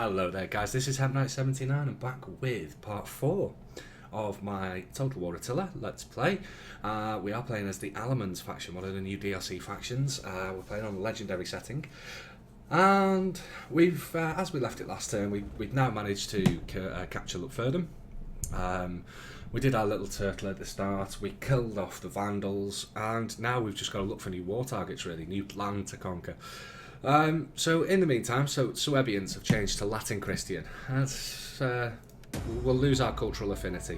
Hello there guys, this is Knight79 and back with part 4 of my Total War Attila Let's Play. We are playing as the Alamans faction, one of the new DLC factions. We're playing on the legendary setting. And we've, as we left it last turn, we've now managed to capture Lupfurdum. We did our little turtle at the start, we killed off the Vandals, and now we've just got to look for new war targets really, new land to conquer. So in the meantime, Suebians have changed to Latin Christian. That's, we'll lose our cultural affinity.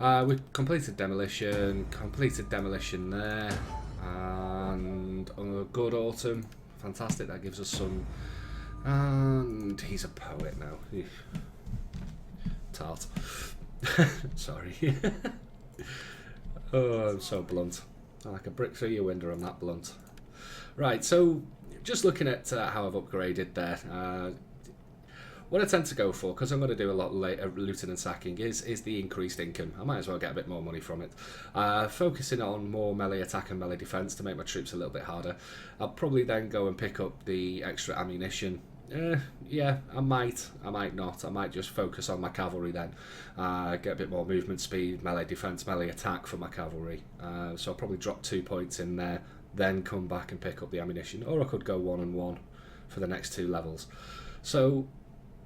We've completed demolition there, and a good autumn. Fantastic, that gives us some. And he's a poet now. Tart. Sorry. Oh, I'm so blunt. Like a brick through your window, I'm that blunt. Right, so just looking at how I've upgraded there, what I tend to go for, because I'm going to do a lot later looting and sacking, is the increased income. I might as well get a bit more money from it. Focusing on more melee attack and melee defense to make my troops a little bit harder. I'll probably then go and pick up the extra ammunition. Yeah, I might not. I might just focus on my cavalry then. Get a bit more movement speed, melee defense, melee attack for my cavalry. So I'll probably drop 2 points in there, then come back and pick up the ammunition, or I could go 1 and 1 for the next 2 levels. So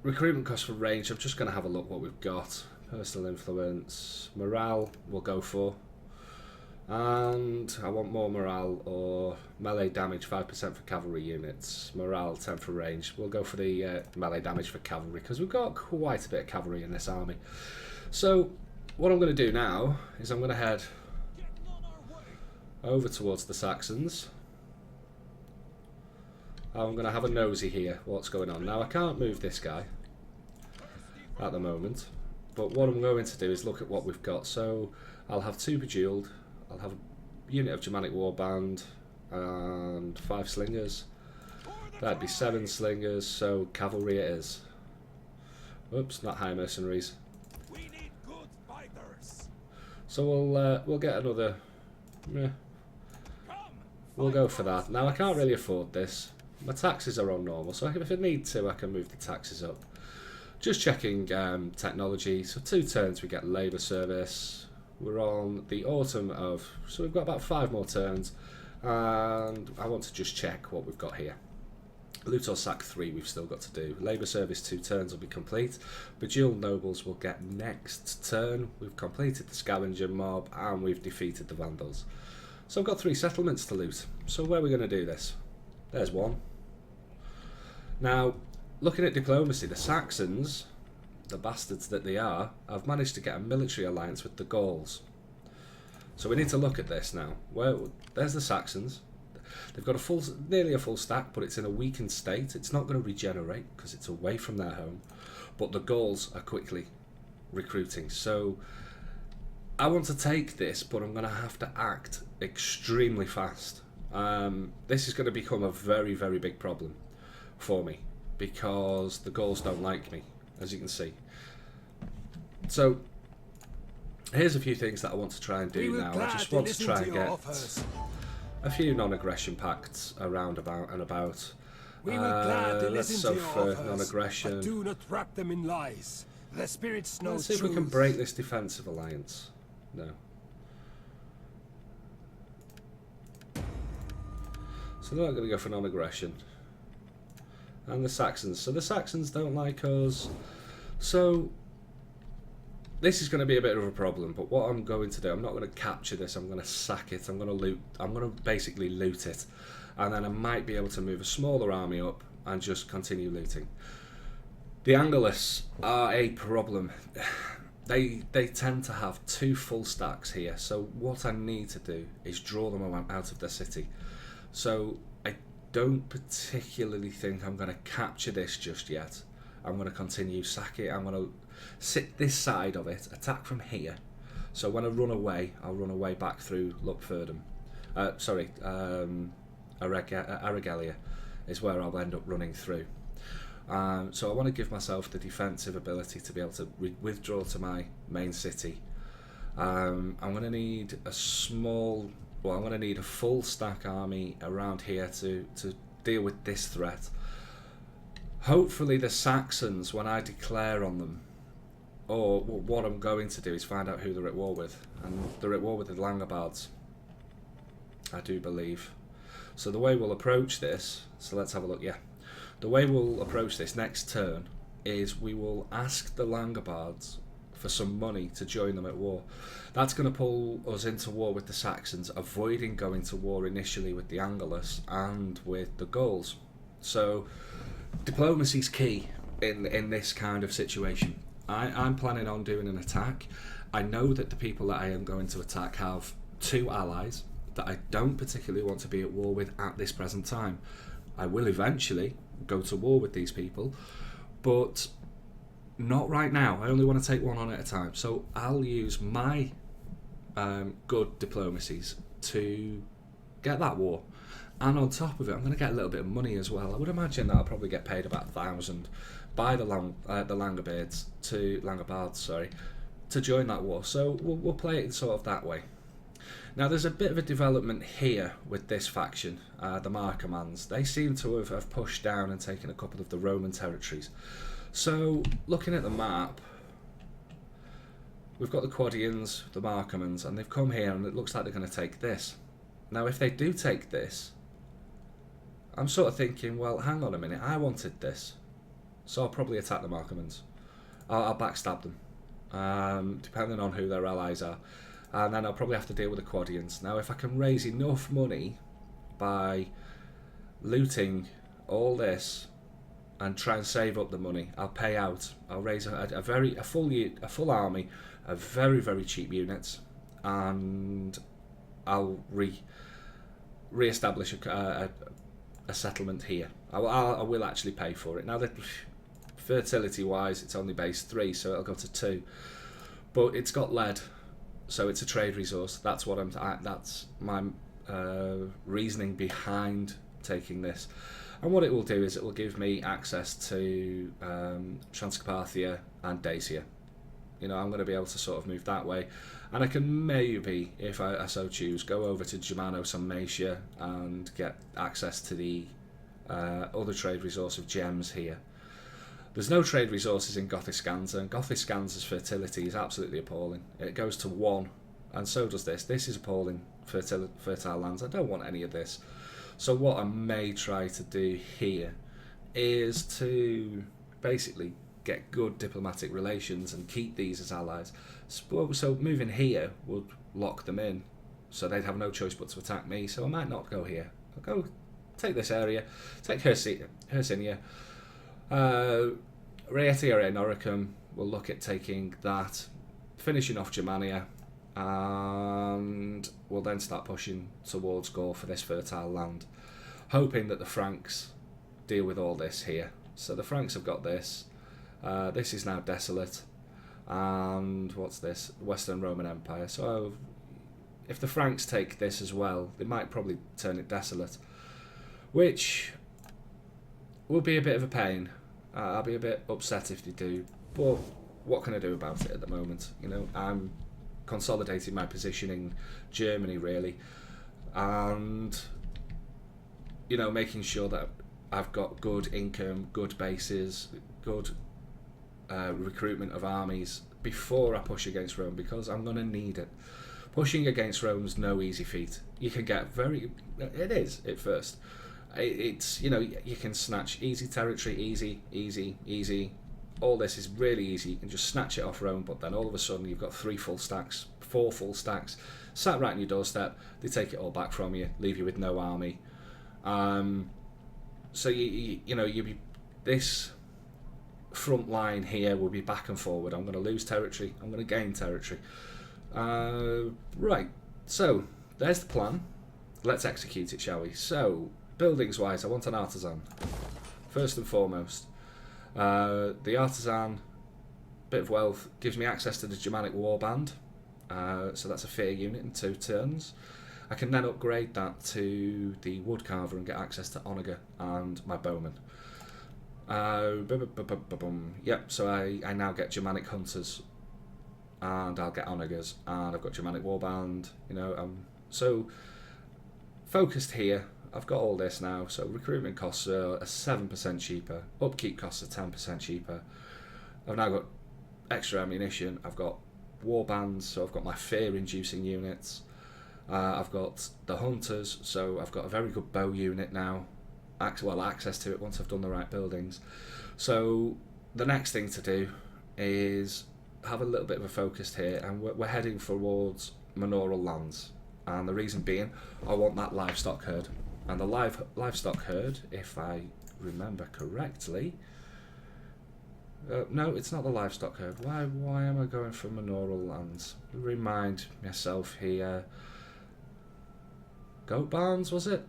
recruitment cost for range, I'm just going to have a look what we've got. Personal influence, morale we'll go for, and I want more morale or melee damage 5% for cavalry units, morale 10 for range. We'll go for the melee damage for cavalry because we've got quite a bit of cavalry in this army. So what I'm going to do now is I'm going to head over towards the Saxons. I'm going to have a nosy here what's going on. Now I can't move this guy at the moment, but what I'm going to do is look at what we've got. So I'll have 2 Bejeweled, I'll have a unit of Germanic Warband and 5 slingers. That'd be 7 slingers, so cavalry it is. Oops, not high mercenaries. So we'll get another. We'll go for that. Now I can't really afford this. My taxes are on normal, so if I need to, I can move the taxes up. Just checking technology. So 2 turns we get labour service. We're on the autumn of, so we've got about 5 more turns, and I want to just check what we've got here. Loot or sack 3 we've still got to do. Labour service 2 turns will be complete. Bejeweled nobles will get next turn. We've completed the scavenger mob and we've defeated the Vandals. So I've got 3 settlements to loot. So where are we going to do this? There's one. Now, looking at diplomacy, the Saxons, the bastards that they are, have managed to get a military alliance with the Gauls. So we need to look at this now. There's the Saxons. They've got nearly a full stack, but it's in a weakened state. It's not going to regenerate because it's away from their home. But the Gauls are quickly recruiting. So I want to take this, but I'm going to have to act extremely fast. This is going to become a very, very big problem for me because the Gauls don't like me, as you can see. So here's a few things that I want to try and do now. I just want to try and get a few non-aggression pacts around and about. Let's go for non-aggression. Do not wrap them in lies. The spirits know. Let's see if we can break this defensive alliance. No. So they're not going to go for non-aggression. And the Saxons. So the Saxons don't like us. So this is going to be a bit of a problem. But what I'm going to do, I'm not going to capture this. I'm going to sack it. I'm going to loot. I'm going to basically loot it. And then I might be able to move a smaller army up and just continue looting. The Angelus are a problem. They tend to have 2 full stacks here, so what I need to do is draw them out of the city. So I don't particularly think I'm going to capture this just yet. I'm going to continue sack it. I'm going to sit this side of it, attack from here. So when I run away, I'll run away back through Lupfurdum. Aragelia is where I'll end up running through. So I want to give myself the defensive ability to be able to withdraw to my main city. I'm going to need a I'm going to need a full stack army around here to deal with this threat. Hopefully the Saxons, when I declare on them, or what I'm going to do is find out who they're at war with. And they're at war with the Langobards, I do believe. So the way we'll approach this, so let's have a look, yeah. The way we'll approach this next turn is we will ask the Langobards for some money to join them at war. That's going to pull us into war with the Saxons, avoiding going to war initially with the Angles and with the Gauls. So diplomacy's key in this kind of situation. I'm planning on doing an attack. I know that the people that I am going to attack have 2 allies that I don't particularly want to be at war with at this present time. I will eventually go to war with these people, but not right now. I only want to take one on at a time. So I'll use my good diplomacies to get that war. And on top of it, I'm going to get a little bit of money as well. I would imagine that I'll probably get paid about 1,000 by the Langobards to join that war. So we'll play it sort of that way. Now there's a bit of a development here with this faction, the Alamans. They seem to have pushed down and taken a couple of the Roman territories. So looking at the map, we've got the Quadians, the Alamans, and they've come here and it looks like they're going to take this. Now if they do take this, I'm sort of thinking, well, hang on a minute, I wanted this. So I'll probably attack the Alamans. I'll backstab them, depending on who their allies are. And then I'll probably have to deal with the Quadians. Now if I can raise enough money by looting all this and try and save up the money, I'll pay out. I'll raise a full army of very, very cheap units, and I'll re-establish a settlement here. I will actually pay for it. Now, fertility-wise, it's only base 3, so it'll go to 2. But it's got lead, so it's a trade resource. That's what that's my reasoning behind taking this. And what it will do is it will give me access to Transcarpathia and Dacia. You know, I'm going to be able to sort of move that way, and I can maybe, if I so choose, go over to Germanos and Macia and get access to the other trade resource of gems here. There's no trade resources in Gothiscanza, and Gothiscanza's fertility is absolutely appalling. It goes to 1, and so does this. This is appalling, fertile lands. I don't want any of this. So what I may try to do here is to basically get good diplomatic relations and keep these as allies. So moving here would lock them in, so they'd have no choice but to attack me. So I might not go here. I'll go take this area, take Hercynia. Rhaetia and Noricum, we'll look at taking that, finishing off Germania, and we'll then start pushing towards Gaul for this fertile land, hoping that the Franks deal with all this here. So the Franks have got this. This is now desolate, and what's this? Western Roman Empire. So if the Franks take this as well, they might probably turn it desolate, which will be a bit of a pain. I'll be a bit upset if they do, but what can I do about it at the moment? You know, I'm consolidating my position in Germany, really, and, you know, making sure that I've got good income, good bases, good recruitment of armies before I push against Rome, because I'm going to need it. Pushing against Rome's no easy feat. You can get it is at first. It's, you know, you can snatch easy territory, easy. All this is really easy. You can just snatch it off Rome, but then all of a sudden you've got 3 full stacks, 4 full stacks, sat right on your doorstep. They take it all back from you, leave you with no army. So this front line here will be back and forward. I'm going to lose territory. I'm going to gain territory. Right. So there's the plan. Let's execute it, shall we? So, buildings-wise, I want an artisan. First and foremost. The artisan, bit of wealth, gives me access to the Germanic warband. So that's a fair unit in 2 turns. I can then upgrade that to the woodcarver and get access to onager and my bowman. Yep, so I now get Germanic hunters, and I'll get onagers, and I've got Germanic warband. You know, so focused here. I've got all this now. So recruitment costs are 7% cheaper. Upkeep costs are 10% cheaper. I've now got extra ammunition. I've got war bands, so I've got my fear-inducing units. I've got the hunters, so I've got a very good bow unit now. Access to it once I've done the right buildings. So the next thing to do is have a little bit of a focus here, and we're heading towards manorial lands. And the reason being, I want that livestock herd. And the livestock herd, if I remember correctly... no, it's not the livestock herd. Why am I going for manorial lands? Remind myself here. Goat barns, was it?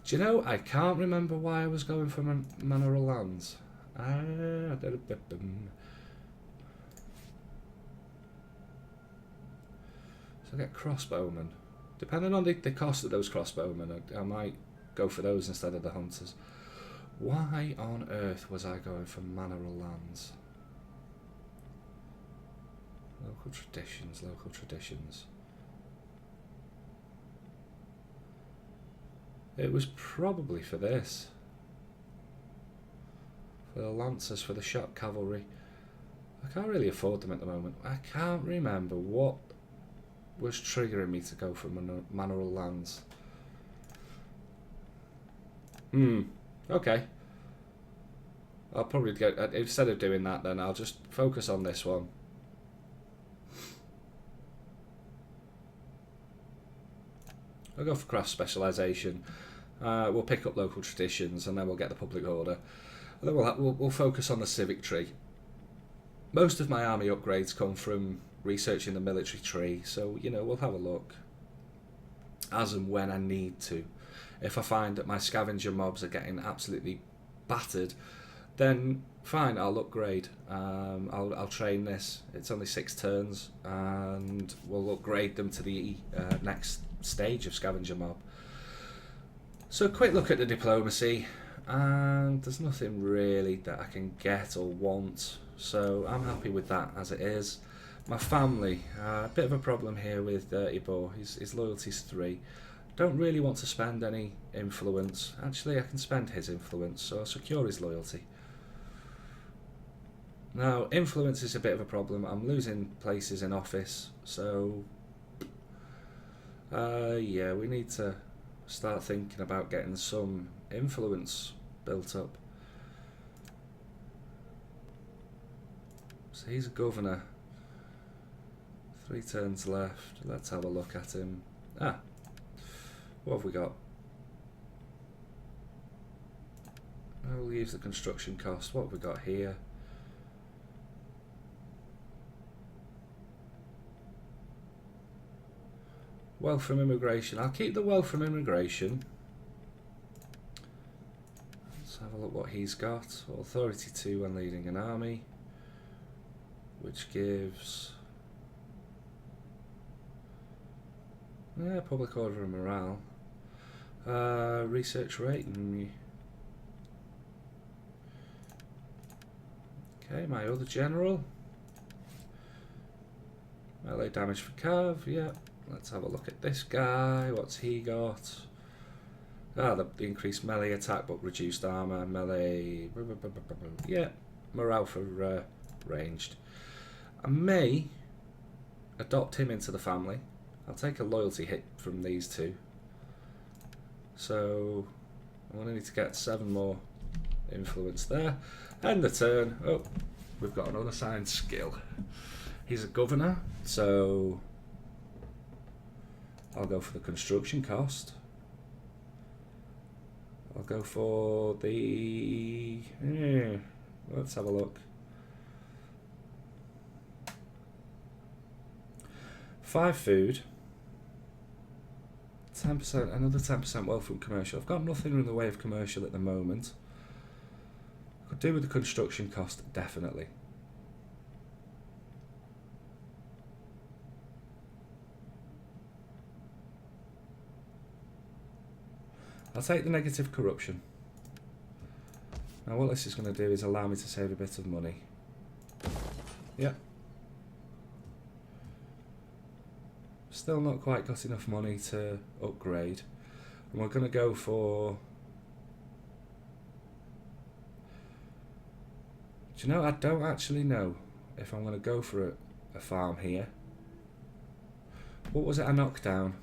Do you know, I can't remember why I was going for manorial lands. So I get crossbowmen. Depending on the cost of those crossbowmen, I might go for those instead of the hunters. Why on earth was I going for manorial lands? Local traditions, local traditions. It was probably for this. For the lancers, for the shock cavalry. I can't really afford them at the moment. I can't remember what was triggering me to go for manorial lands. Okay. I'll probably go, instead of doing that then, I'll just focus on this one. I'll go for craft specialisation. We'll pick up local traditions, and then we'll get the public order. And then we'll focus on the civic tree. Most of my army upgrades come from researching the military tree, so you know, we'll have a look as and when I need to. If I find that my scavenger mobs are getting absolutely battered, then fine, I'll upgrade. I'll train this. It's only 6 turns, and we'll upgrade them to the next stage of scavenger mob. So quick look at the diplomacy, and there's nothing really that I can get or want, so I'm happy with that as it is. My family, a bit of a problem here with Dirty Boar. His loyalty's 3. Don't really want to spend any influence. Actually, I can spend his influence, so I'll secure his loyalty. Now, influence is a bit of a problem. I'm losing places in office, so yeah, we need to start thinking about getting some influence built up. So he's a governor. 3 turns left. Let's have a look at him. What have we got? We'll use the construction cost. What have we got here? Wealth from immigration. I'll keep the wealth from immigration. Let's have a look what he's got. Authority 2 when leading an army, which gives public order and morale. Research rate. Okay, my other general. Melee damage for Cav, yeah. Let's have a look at this guy. What's he got? The increased melee attack but reduced armor. Melee. Yeah. Morale for ranged. I may adopt him into the family. I'll take a loyalty hit from these 2. So I'm going to need to get 7 more influence there. End the turn. Oh, we've got an unassigned skill. He's a governor, so I'll go for the construction cost. I'll go for the... let's have a look. 5 food. 10%, another 10% wealth from commercial. I've got nothing in the way of commercial at the moment. Could do with the construction cost, definitely. I'll take the negative corruption. Now what this is going to do is allow me to save a bit of money. Yep. Still not quite got enough money to upgrade. And we're going to go for... Do you know, I don't actually know if I'm going to go for a farm here. What was it I knocked down?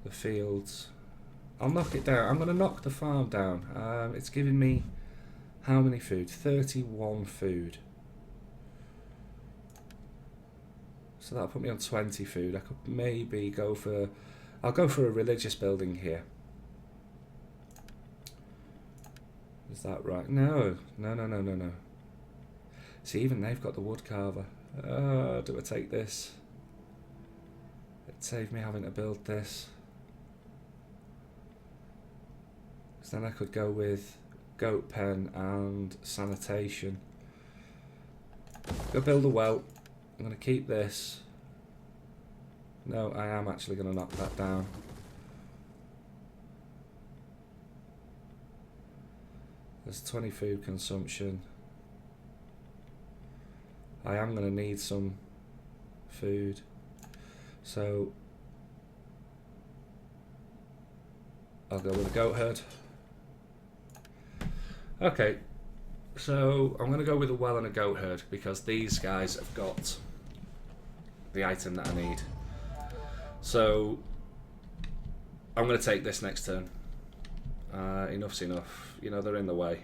The fields. I'll knock it down. I'm going to knock the farm down. It's giving me how many food? 31 food. So that'll put me on 20 food. I could maybe go for... I'll go for a religious building here. Is that right? No. No. See, even they've got the wood carver. Do I take this? It'd save me having to build this. So then I could go with goat pen and sanitation. Go build a well. I'm going to keep this. No, I am actually going to knock that down. There's 20 food consumption. I am going to need some food. So I'll go with a goat herd. Okay, so I'm going to go with a well and a goat herd because these guys have got the item that I need. So I'm going to take this next turn. Enough's enough. You know, they're in the way.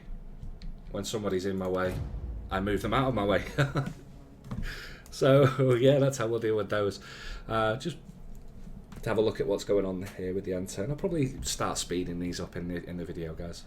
When somebody's in my way, I move them out of my way. So yeah, that's how we'll deal with those. Just to have a look at what's going on here with the end turn. I'll probably start speeding these up in the video, guys.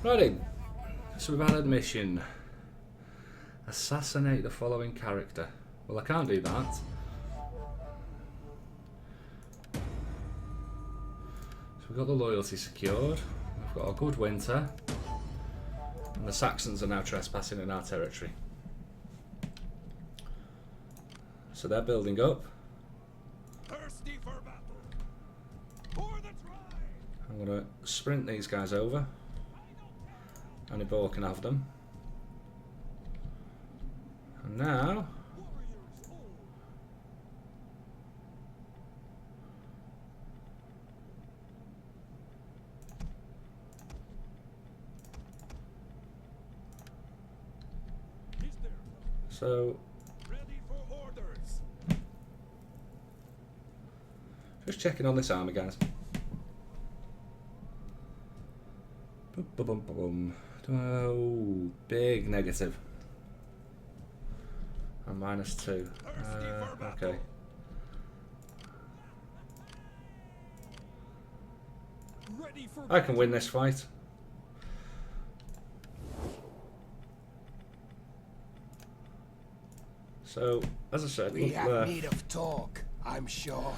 Righty, so we've had a mission. Assassinate the following character. Well, I can't do that. So we've got the loyalty secured. We've got a good winter. And the Saxons are now trespassing in our territory. So they're building up. Thirsty for battle. For the try. I'm going to sprint these guys over. Only Boar can have them. And now... So... Ready for orders. Just checking on this army, guys. Boom, boom, boom, boom. Oh, big negative. And -2. Okay. Ready for I can win this fight. So, as I said, We have need of talk, I'm sure.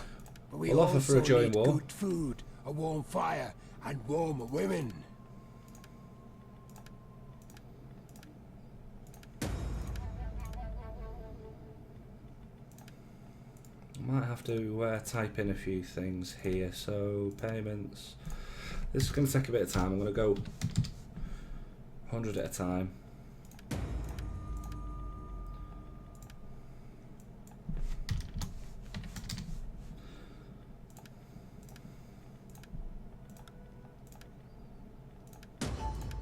But we we'll offer for a also joint need war. good food, a warm fire, and warm women. Might have to type in a few things here. So payments. This is going to take a bit of time. I'm going to go 100 at a time.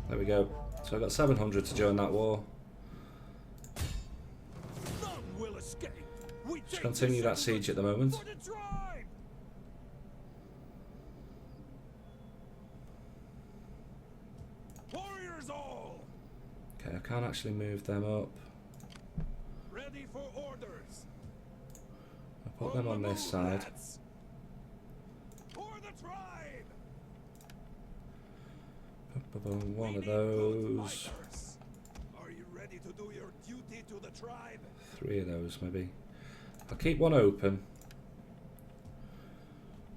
There we go. So I've got 700 to join that war. None will escape. We Just continue that siege at the moment. for the tribe. Warriors all, Okay, I can't actually move them up. ready for orders. I'll put them on this side. Lads. For the tribe. One We of need good those. fighters. Are you ready to do your duty to the tribe? 3 of those maybe. I'll keep one open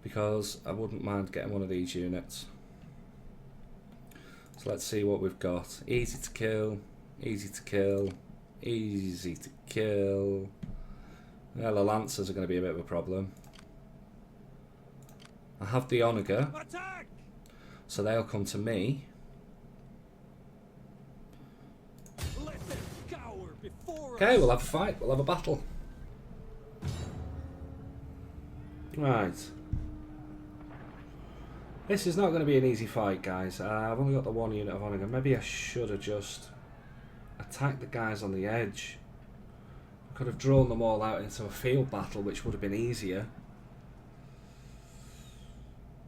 because I wouldn't mind getting one of these units. So let's see what we've got. Easy to kill, easy to kill, easy to kill. Well, the Lancers are going to be a bit of a problem. I have the Onager, Attack! so they'll come to me. Let them cower before Okay, us. we'll have a fight, we'll have a battle. Right. This is not going to be an easy fight, guys. I've only got the 1 unit of Onager. Maybe I should have just attacked the guys on the edge. I could have drawn them all out into a field battle, which would have been easier.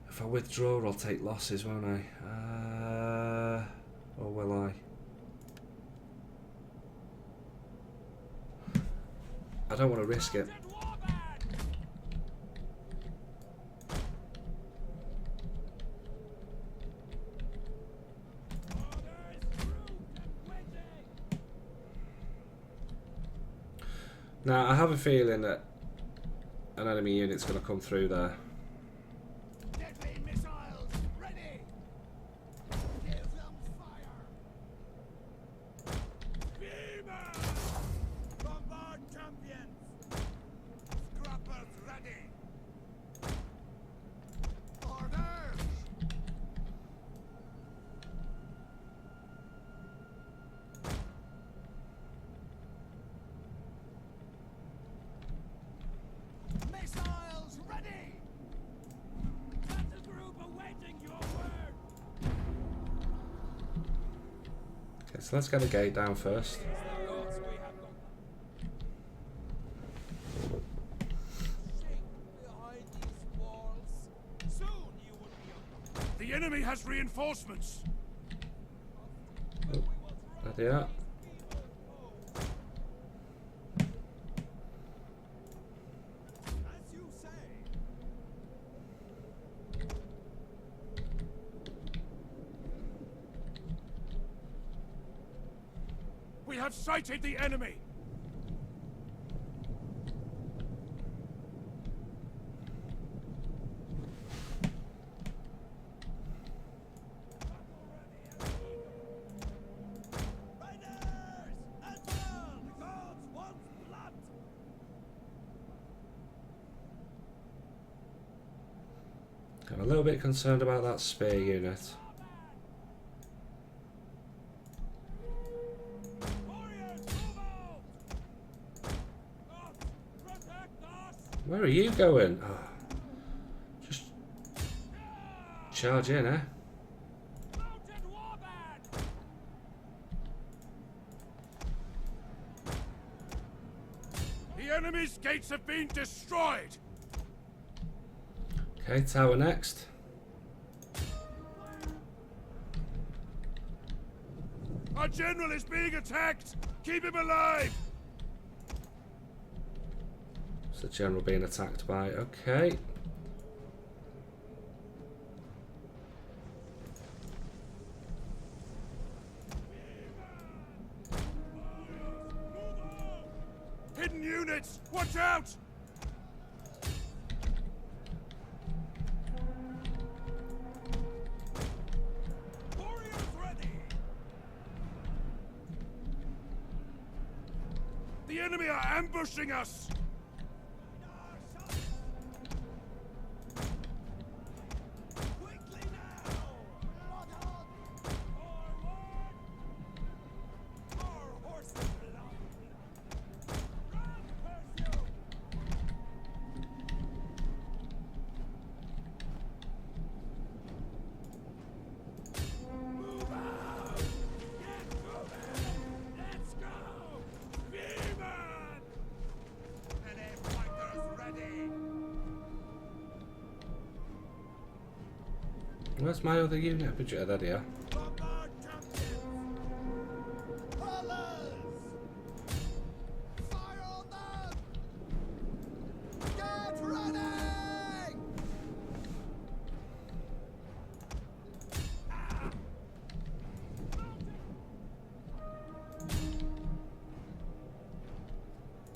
If I withdraw, I'll take losses, won't I? Or will I? I don't want to risk it. Now, I have a feeling that an enemy unit's going to come through there. Deadly missiles ready. Give them fire. Beamer! Bombard champions! Scrappers ready! Orders. Missiles ready. Battle group awaiting your word! Okay, so let's get the gate down first. Gods we have gone. Shake behind these walls. Soon you will be on. The enemy has reinforcements. There they are. As you say. We have sighted the enemy. Riders! Attila! The gods want blood! I'm a little bit concerned about that spear unit. Warriors, move out! Gods, protect us! Where are you going? Oh. Just charge in, eh? Mounted warband! The enemy's gates have been destroyed. Okay, tower next. Our general is being attacked. Keep him alive. It's the general being attacked by. Okay. Hidden units, watch out! Warriors ready! The enemy are ambushing us. Quickly now! Forward! Our horses belong! Run, pursue! Move out! Get Where's my other unit? There they are. Bombard champions! Colors! Fire on them! Get ready!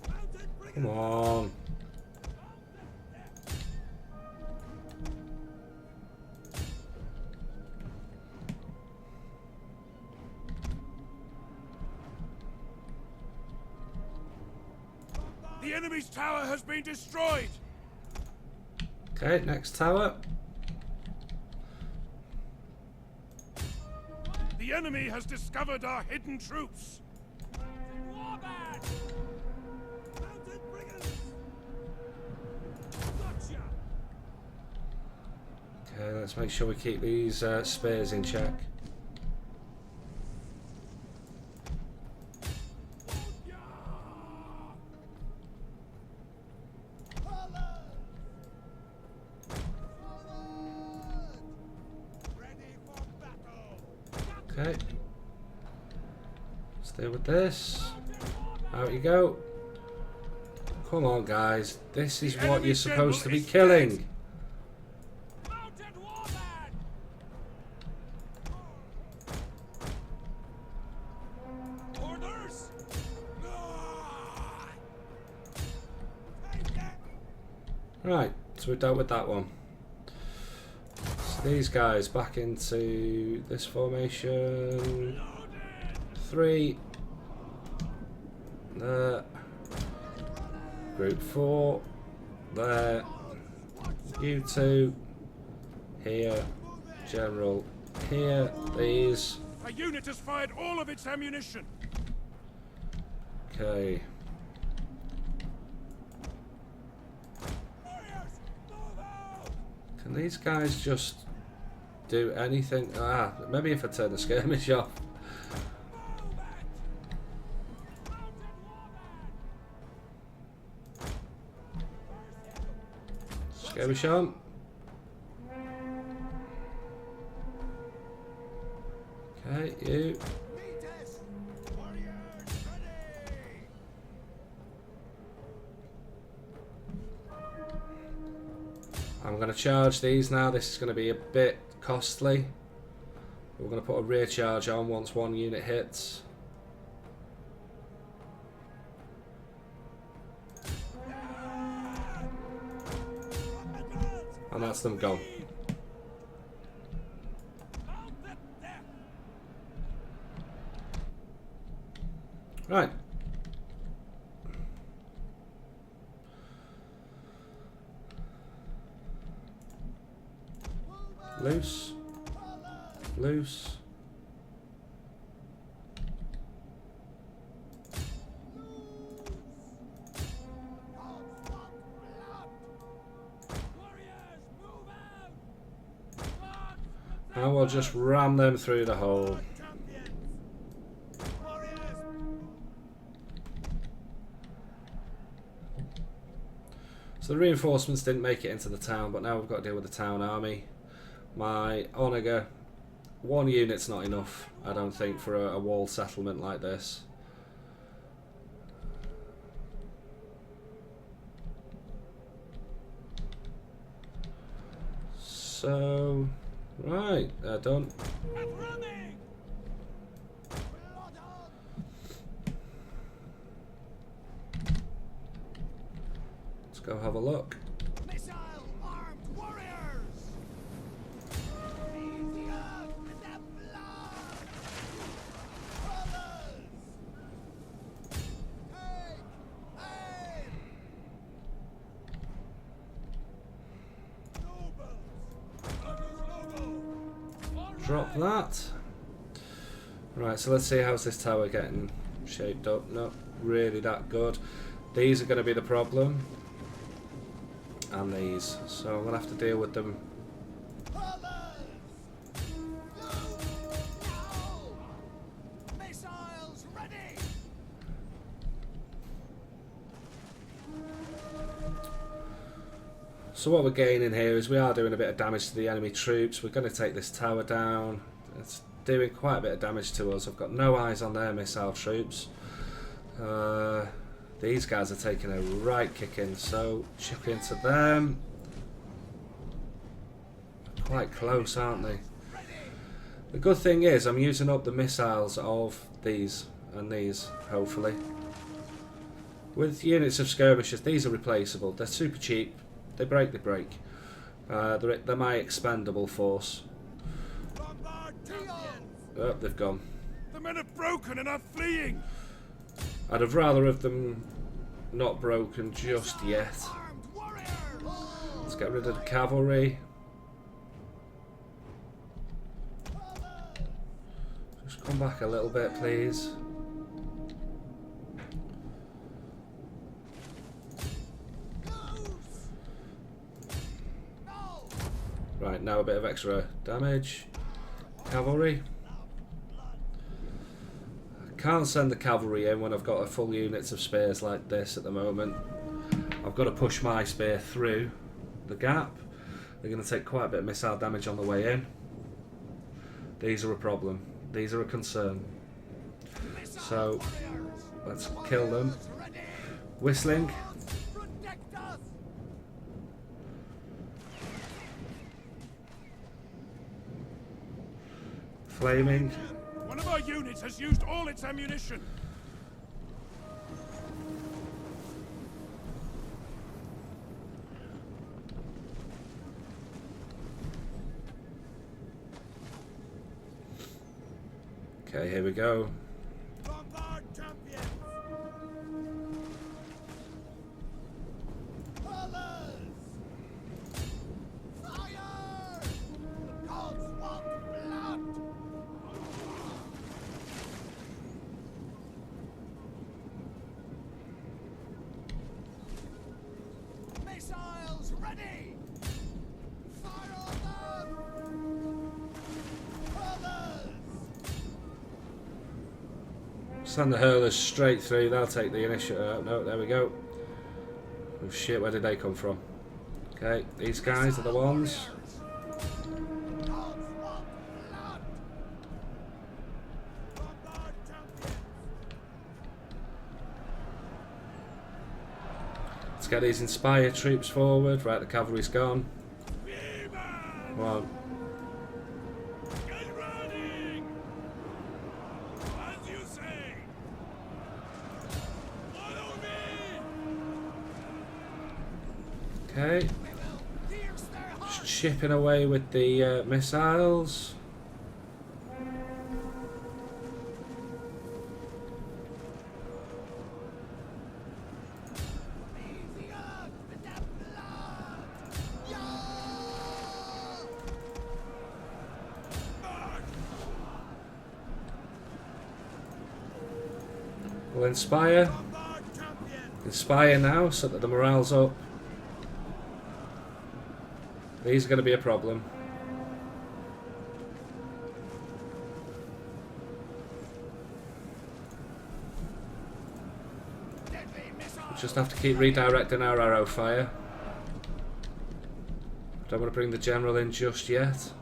Mounted brigade! Come on. The enemy's tower has been destroyed! Okay, next tower. The enemy has discovered our hidden troops! Warband! Mounted brigands! Gotcha! Okay, let's make sure we keep these spears in check. Ready for battle! Okay. Let's deal with this. Out you go. Come on, guys. This is The what enemy you're supposed to be general is killing. Mounted warband! Orders! Take that! Right, so we've dealt with that one. So these guys back into this formation. Loaded! 3. There. Group 4. There. You 2. Here. General. Here. These. A unit has fired all of its ammunition! Okay. Warriors, move out! Can these guys just do anything? Ah, maybe if I turn the skirmish off. Move it! Mounted warband! Skirmish on. Okay, you. Meet us! Warriors, ready! I'm going to charge these now. This is going to be a bit costly. We're going to put a rear charge on once one unit hits. And that's them gone. Mounted death! Right. Loose. Loose. Warriors, move out! And we'll just ram them through the hole. Champions! Warriors! So the reinforcements didn't make it into the town, but now we've got to deal with the town army. My Onager, one unit's not enough, I don't think, for a walled settlement like this. So, right, they're done. At running! Blood on! Let's go have a look. Missile armed warriors! Leave the earth with their blood! Colors! Take aim! Nobles! Drop that. Right, so let's see how's this tower getting shaped up. Not really that good. These are going to be the problem. And these. So I'm going to have to deal with them. Missiles ready! So what we're gaining here is we are doing a bit of damage to the enemy troops. We're going to take this tower down. It's doing quite a bit of damage to us. I've got no eyes on their missile troops. These guys are taking a right kicking, so chip into them. Quite close, aren't they? The good thing is I'm using up the missiles of these and these, hopefully. With units of skirmishers, these are replaceable. They're super cheap. They break, they're my expendable force. Oh, they've gone. The men have broken and are fleeing. I'd have rather have them not broken just yet. Let's get rid of the cavalry. Just come back a little bit, please. Right, now a bit of extra damage. Cavalry. I can't send the cavalry in when I've got a full units of spears like this at the moment. I've got to push my spear through the gap. They're going to take quite a bit of missile damage on the way in. These are a problem. These are a concern. So, let's kill them. Whistling. Flaming. One of our units has used all its ammunition. Okay, here we go. Bombard champions. Colors. Fire. The gods want blood. Missiles ready. Fire on them. Colors. Send the hurlers straight through. They'll take the initiative. No, there we go. Oh shit, where did they come from? Okay, these guys are the ones. Let's get these inspired troops forward. Right, the cavalry's gone. Come on. Get running! As you say! Follow me! Okay. Pierce their hearts! Just chipping away with the missiles. Easy up with that blood! Yeah! We'll inspire. Bombard champions! Inspire now so that the morale's up. These are going to be a problem. Deadly missile! We just have to keep redirecting our arrow fire. Don't want to bring the general in just yet.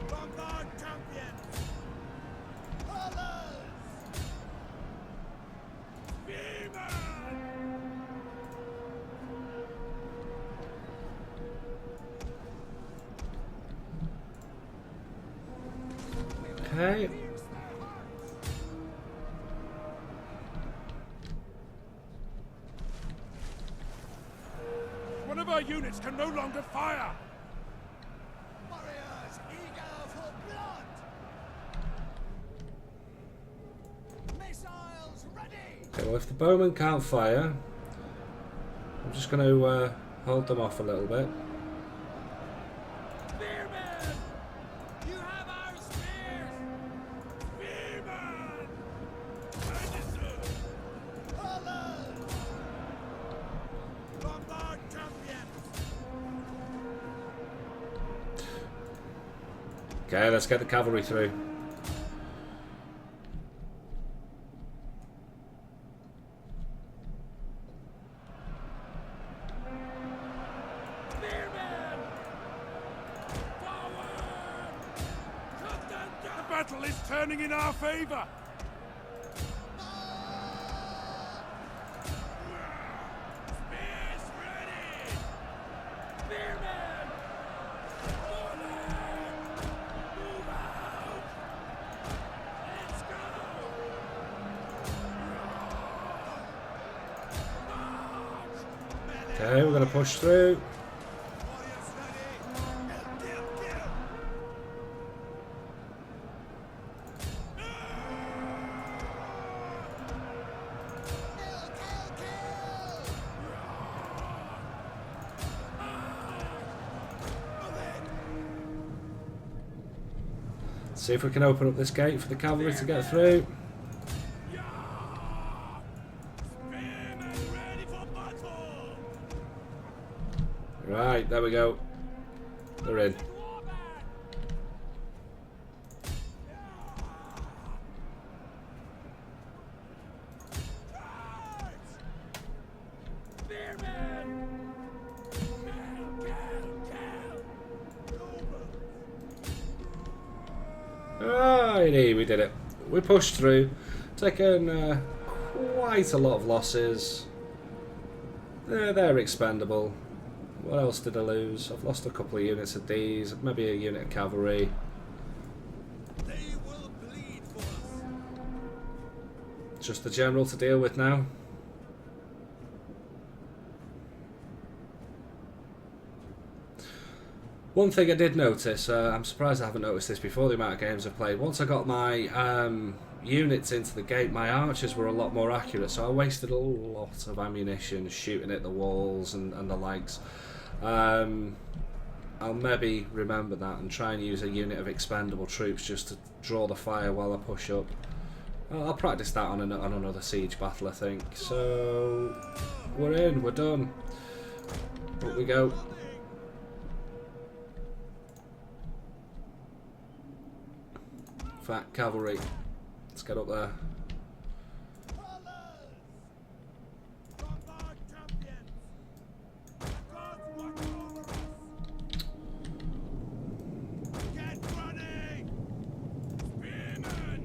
Bombard champions! Colors! Viva! Okay. Pierce their hearts! One of our units can no longer fire! Okay, well if the bowmen can't fire, I'm just going to hold them off a little bit. Spearmen! You have our spears! Spearmen! Alamans! Lombard champions! Okay, let's get the cavalry through. Spearmen! Forward! Cut them down! The battle is turning in our favor! Spears ready! Spearmen! Forward! Move out! Let's go! March! Okay, we're going to push through. Warriors ready! Kill, kill, kill! See if we can open up this gate for the cavalry to get through. Spearmen ready for battle! Right, there we go. They're in. Alrighty, we did it. We pushed through, taken quite a lot of losses. They're expendable. What else did I lose? I've lost a couple of units of these, maybe a unit of cavalry. They will bleed for us. Just the general to deal with now. One thing I did notice, I'm surprised I haven't noticed this before, the amount of games I've played. Once I got my units into the gate, my archers were a lot more accurate, so I wasted a lot of ammunition shooting at the walls and the likes. I'll maybe remember that and try and use a unit of expendable troops just to draw the fire while I push up. I'll practice that on another siege battle, I think. So, we're in, we're done. Up we go. Fat cavalry. Let's get up there. Lombard champions! Gods watch over us! Get ready! Spearmen!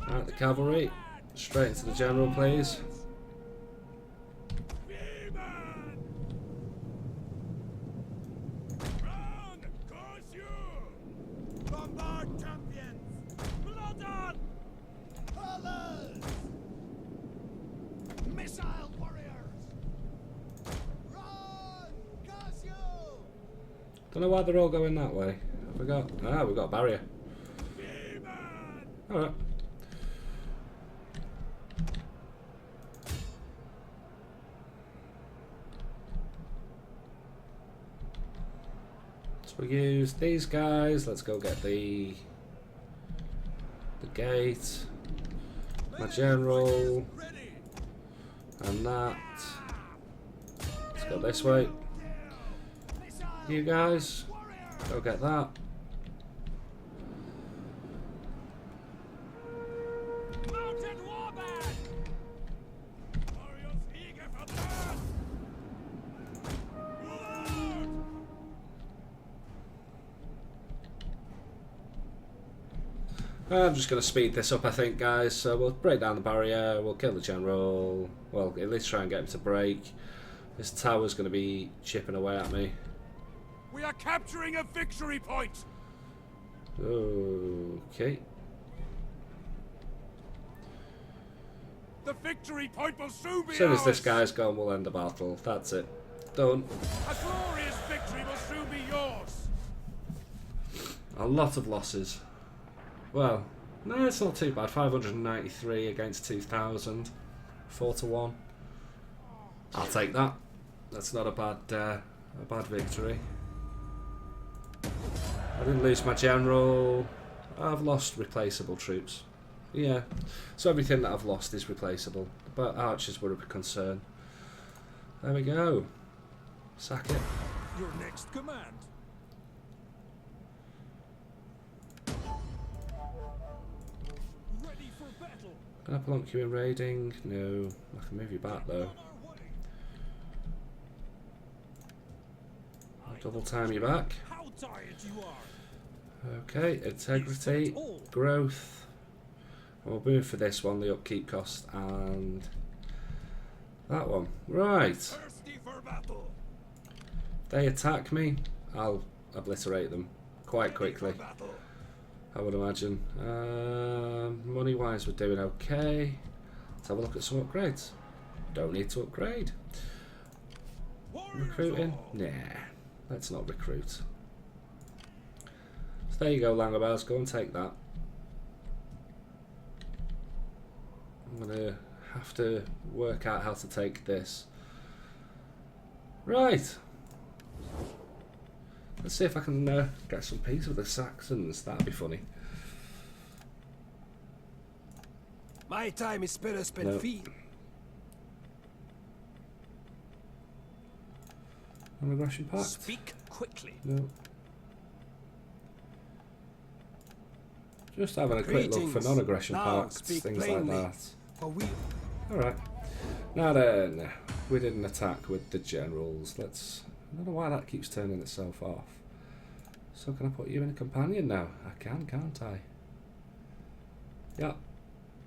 Right, the cavalry. Straight into the general, please. Spearmen! Run! Curse you! Lombard champions! Blood on! Colors! Missile warriors! Run! Curse you! Don't know why they're all going that way. I forgot. Ah, we've got a barrier. Spearmen! Alright. So we use these guys. Let's go get the gate. My general. Ready! And that. Let's go this way. You guys, go get that. Mounted warband! Warriors eager for blood! Forward! I'm just going to speed this up, I think, guys. So we'll break down the barrier, we'll kill the general, well, at least try and get him to break. This tower's going to be chipping away at me. We are capturing a victory point! Okay. The victory point will soon be As soon as this ours. guy's gone, we'll end the battle. That's it. Done. A glorious victory will soon be yours! A lot of losses. Well, No, it's not too bad. 593 against 2,000. 4 to 1. I'll take that. That's not a bad victory. I didn't lose my general. I've lost replaceable troops. Yeah, so everything that I've lost is replaceable. But archers were a concern. There we go. Sack it. Your next command. Ready for battle. Can I plonk you in raiding? No. I can move you back though. I'll double time you back. How tired you are. Okay, integrity, growth. And we'll move for this one, the upkeep cost, and that one. Right. Thirsty for battle. If they attack me, I'll obliterate them quite quickly, Battle. I would imagine. Money wise, we're doing okay. Let's have a look at some upgrades. Don't need to upgrade. Warriors Recruiting? all. Nah, let's not recruit. So there you go, Langobars, go and take that. I'm gonna have to work out how to take this. Right. Let's see if I can get some peace with the Saxons. That'd be funny. My time is better spent No. feeding. Non-aggression pact? Speak quickly. No. Just having a quick look for Greetings. non-aggression Now pacts, speak things plainly. like that. For we Alright. Now then, we did an attack with the generals. Let's... I don't know why that keeps turning itself off. So can I put you in a companion now? I can, can't I? Yeah.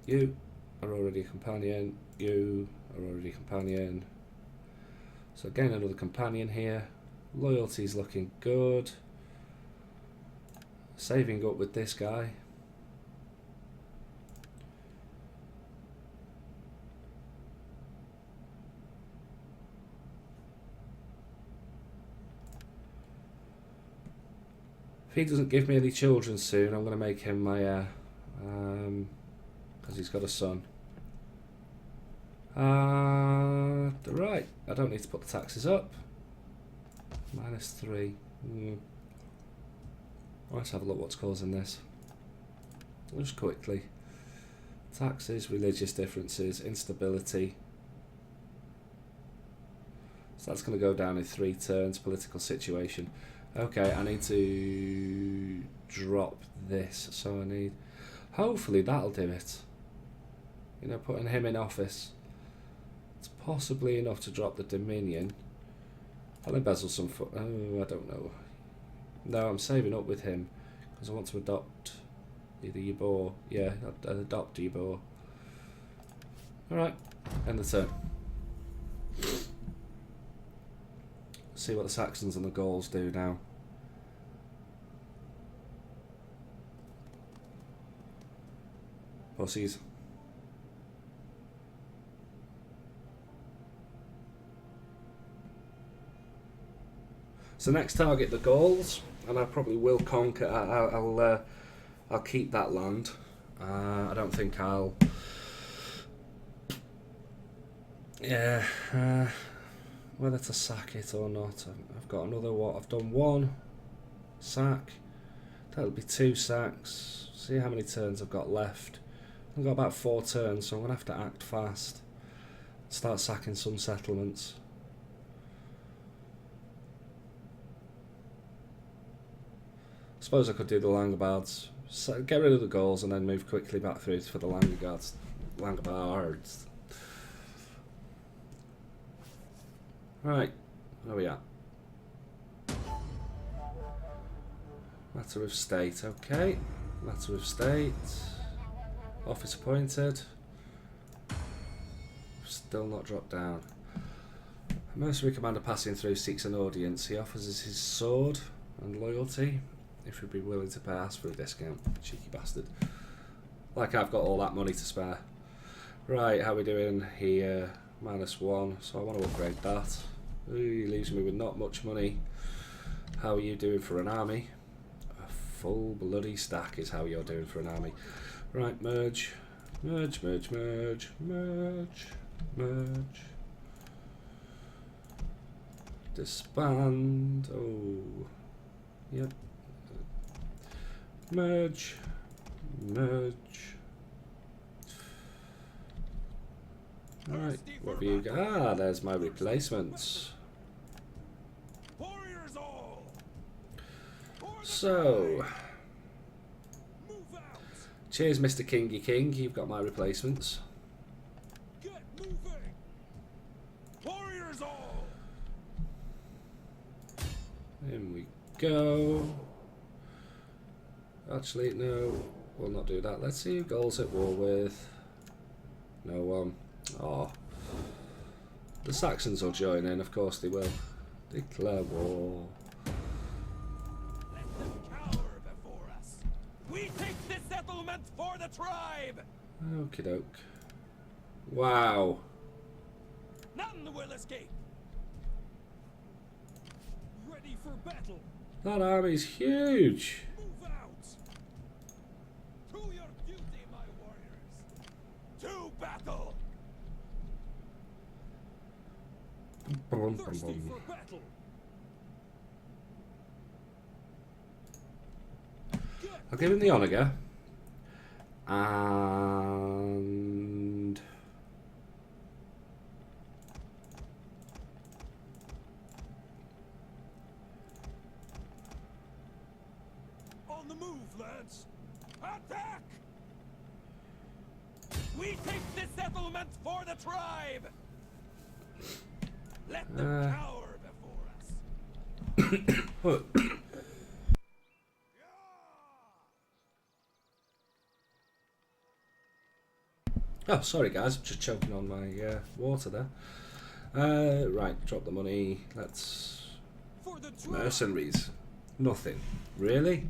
You are already a companion. You are already a companion. So again, another companion here. Loyalty's looking good. Saving up with this guy. If he doesn't give me any children soon, I'm going to make him my heir. Because he's got a son. Right, I don't need to put the taxes up. -3. Let's have a look what's causing this. Just quickly. Taxes, religious differences, instability. So that's going to go down in 3 turns, political situation. Okay, I need to drop this, so I need... Hopefully that'll do it. You know, putting him in office. It's possibly enough to drop the Dominion. I'll embezzle some... Oh, I don't know. No, I'm saving up with him, because I want to adopt either Yibor. Yeah, I'll adopt Yibor. Alright, end the turn. See what the Saxons and the Gauls do now. Pussies. So next target the Gauls, and I probably will conquer. I'll keep that land. I don't think I'll. Yeah. Whether to sack it or not. I've got another what? I've done 1 sack. That'll be 2 sacks. See how many turns I've got left. I've got about 4 turns, so I'm going to have to act fast. Start sacking some settlements. I suppose I could do the Langobards. So get rid of the Gauls and then move quickly back through for the Langobards. Right, where are we at? Matter of state, okay. Matter of state. Office appointed. Still not dropped down. A mercenary commander passing through seeks an audience. He offers us his sword and loyalty if we'd be willing to ask for a discount. Cheeky bastard. Like I've got all that money to spare. Right, how are we doing here? -1, so I want to upgrade that. Ooh, he leaves me with not much money. How are you doing for an army? full bloody stack is how you're doing for an army. Right, merge. Merge, merge, merge, merge, merge. Disband. Oh. Yep. Merge. Merge. Right, what have you got? Ah, there's my replacements. Warriors all. So, cheers, Mr. Kingy King. You've got my replacements. Get moving. Warriors all. In we go. Actually, no, we'll not do that. Let's see who Gaul's at war with. No one. Oh, the Saxons will join in. Of course they will. Declare war. Let them cower before us. We take this settlement for the tribe. Okie doke. Wow. None will escape. Ready for battle. That army's huge. Move out. To your duty, my warriors. To battle. Thirsty for battle. I'll give him the Onager. And on the move, lads. Attack! We take this settlement for the tribe. Let them cower before us. what? Oh, sorry guys, I'm just choking on my water there. Right, drop the money. Let's For the tribe. mercenaries. Nothing, really?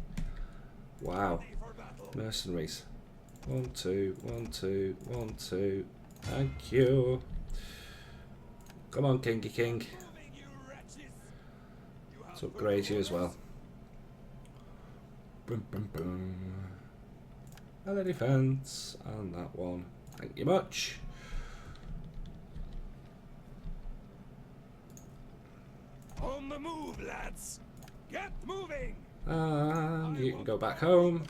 Wow, Ready for battle. mercenaries. 1, 2, 1, 2, 1, 2. Thank you. Come on, Kingy King. Moving, you wretches. You have Let's upgrade you as well. Boom, boom, boom. And the defense, and that one. Thank you much. On the move, lads. Get moving. And you can go back home.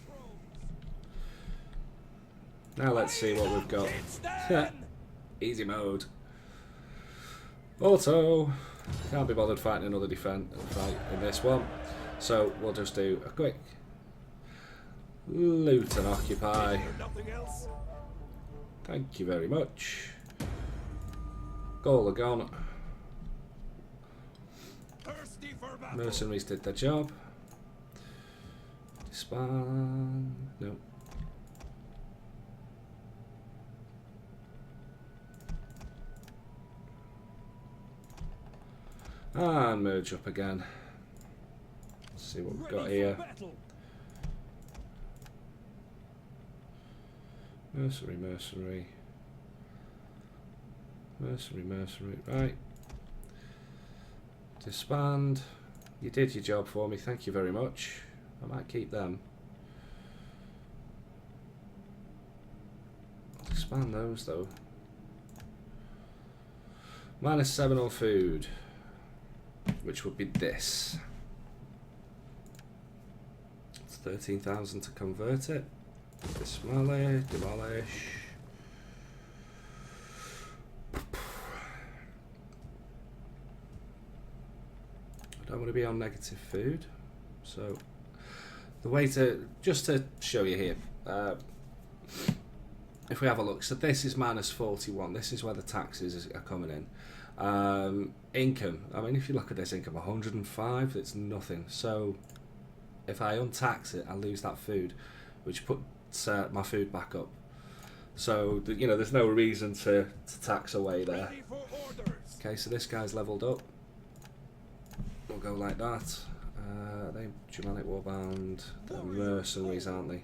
Now let's see what we've got. Easy mode. Auto. Can't be bothered fighting another fight in this one. So we'll just do a quick loot and occupy. Nothing else. Thank you very much. Gaul are gone. Thirsty for battle. Mercenaries did their job. Disband. No. And merge up again. Let's see what we've got Ready here. for battle. Mercenary, mercenary. Mercenary, mercenary. Right. Disband. You did your job for me. Thank you very much. I might keep them. I'll disband those though. -7 on food. Which would be this. It's 13,000 to convert it. Demolish, demolish. I don't want to be on negative food, so the way to, just to show you here, if we have a look, so this is -41, this is where the taxes are coming in. Income, I mean, if you look at this income, 105, it's nothing. So if I untax it, I lose that food, which puts my food back up. So you know, there's no reason to tax away there. Ready for orders. Okay, so this guy's leveled up. We'll go like that. They Germanic Warband, they're mercenaries, aren't they?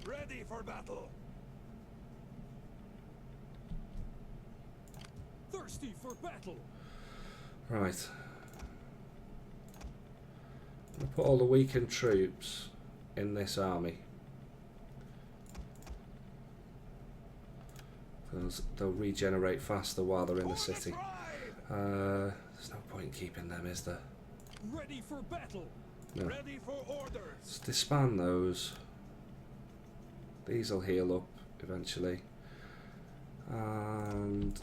Ready for battle. Thirsty for battle. Right. I'll put all the weakened troops in this army. They'll regenerate faster while they're in the city. There's no point in keeping them, is there? Ready for battle. No. Ready for orders. Let's disband those. These will heal up eventually. And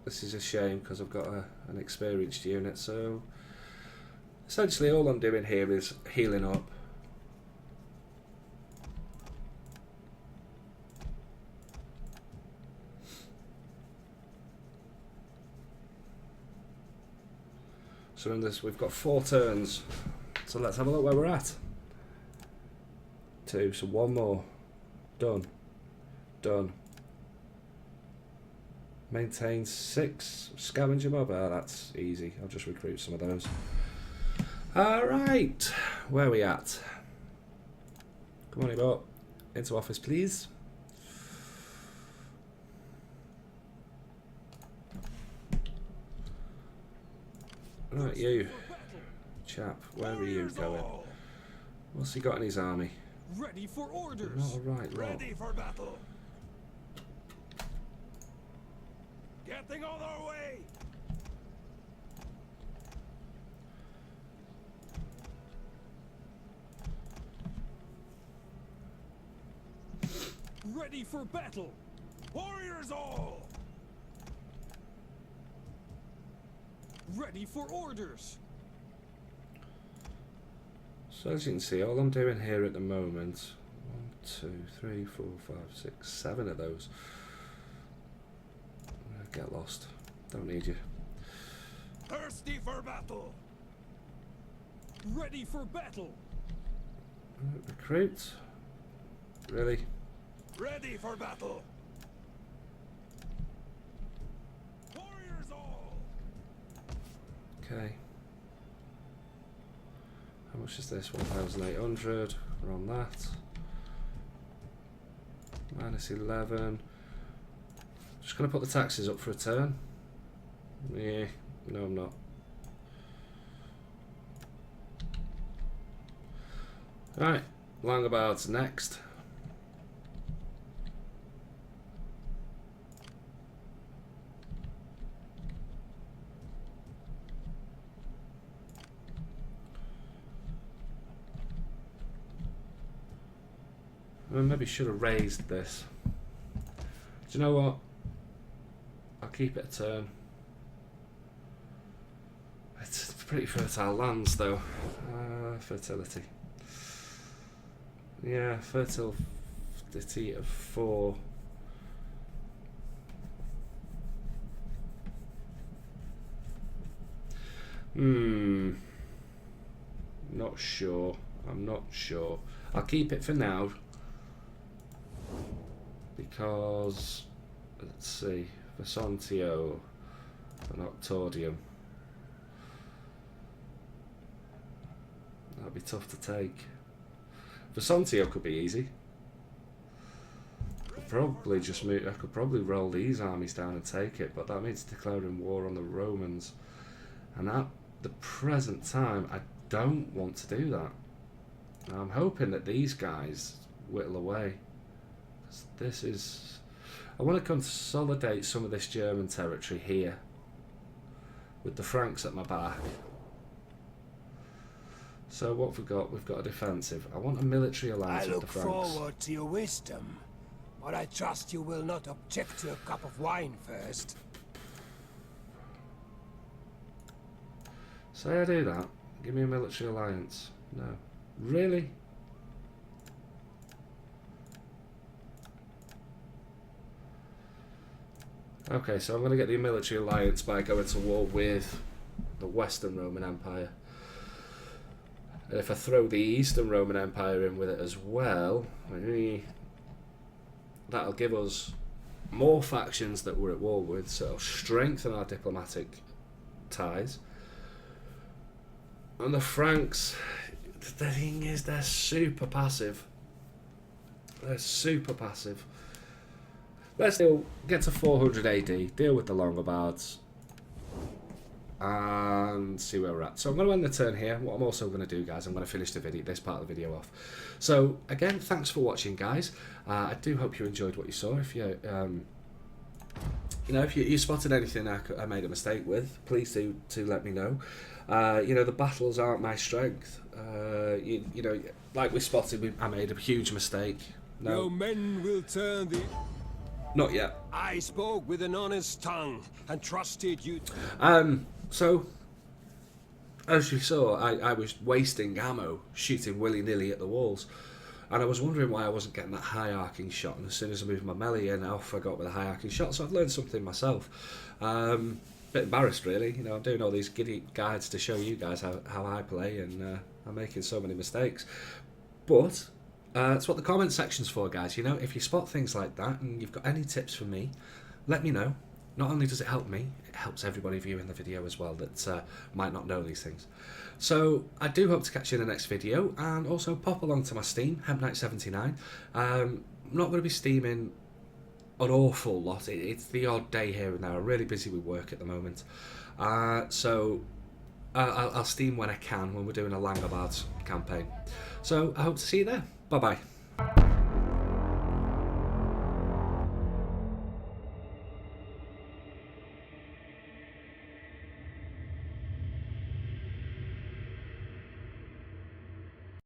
this is a shame because I've got an experienced unit, so essentially all I'm doing here is healing up. So in this we've got 4 turns, so let's have a look where we're at. 2, so 1 more. Done. Done. Maintain 6 scavenger mob. Oh, that's easy. I'll just recruit some of those. Alright, where are we at? Come on, Ibo. Into office, please. Right, you. Chap, where are you going? What's he got in his army? Ready for orders. Not a right lot. Ready for battle. Getting on our way. Ready for battle. Warriors all. Ready for orders. So as you can see, all I'm doing here at the moment, 1, 2, 3, 4, 5, 6, 7 of those. Get lost. Don't need you. Thirsty for battle. Ready for battle. Recruit. Really? Ready for battle. Warriors all. Okay. How much is this? 1,800. We're on that. Minus 11. Just going to put the taxes up for a turn. Yeah, no I'm not. Right, Langobards next. I maybe should have raised this. Do you know what? I'll keep it a turn. It's pretty fertile lands though. Fertility. Yeah, fertility of 4. Not sure. I'm not sure. I'll keep it for now. Because, let's see, Vesontio and Octordium. That'd be tough to take. Vesontio could be easy. Could probably just move. I could probably roll these armies down and take it, but that means declaring war on the Romans. And at the present time, I don't want to do that. Now, I'm hoping that these guys whittle away. This is... I want to consolidate some of this German territory here with the Franks at my back. So what have we got? We've got a defensive. I want a military alliance I with the look Franks. forward to your wisdom, but I trust you will not object to a cup of wine first. Say I do that. Give me a military alliance. No. Really? Okay, so I'm going to get the military alliance by going to war with the Western Roman Empire. And if I throw the Eastern Roman Empire in with it as well, that'll give us more factions that we're at war with, so it'll strengthen our diplomatic ties. And the Franks, the thing is, they're super passive. They're super passive. Let's get to 400 AD, deal with the Longobards. and see where we're at. So I'm going to end the turn here. What I'm also going to do, guys, I'm going to finish this part of the video off. So again, thanks for watching, guys. I do hope you enjoyed what you saw. If you if you spotted anything I made a mistake with, please do let me know. The battles aren't my strength. Like we spotted, I made a huge mistake. No, Your men will turn the... not yet. I spoke with an honest tongue and trusted you. So, as you saw, I was wasting ammo, shooting willy-nilly at the walls. And I was wondering why I wasn't getting that high-arcing shot. And as soon as I moved my melee in, off I got with a high-arcing shot. So I've learned something myself. Bit embarrassed, really. I'm doing all these giddy guides to show you guys how I play, and I'm making so many mistakes. But that's what the comment section's for, guys. If you spot things like that and you've got any tips for me, let me know. Not only does it help me, it helps everybody viewing the video as well that might not know these things. So I do hope to catch you in the next video, and also pop along to my Steam, HempKnight79. I'm not going to be steaming an awful lot. It's the odd day here and there. I'm really busy with work at the moment. So I'll Steam when I can, when we're doing a Langobard's campaign. So I hope to see you there. Bye-bye.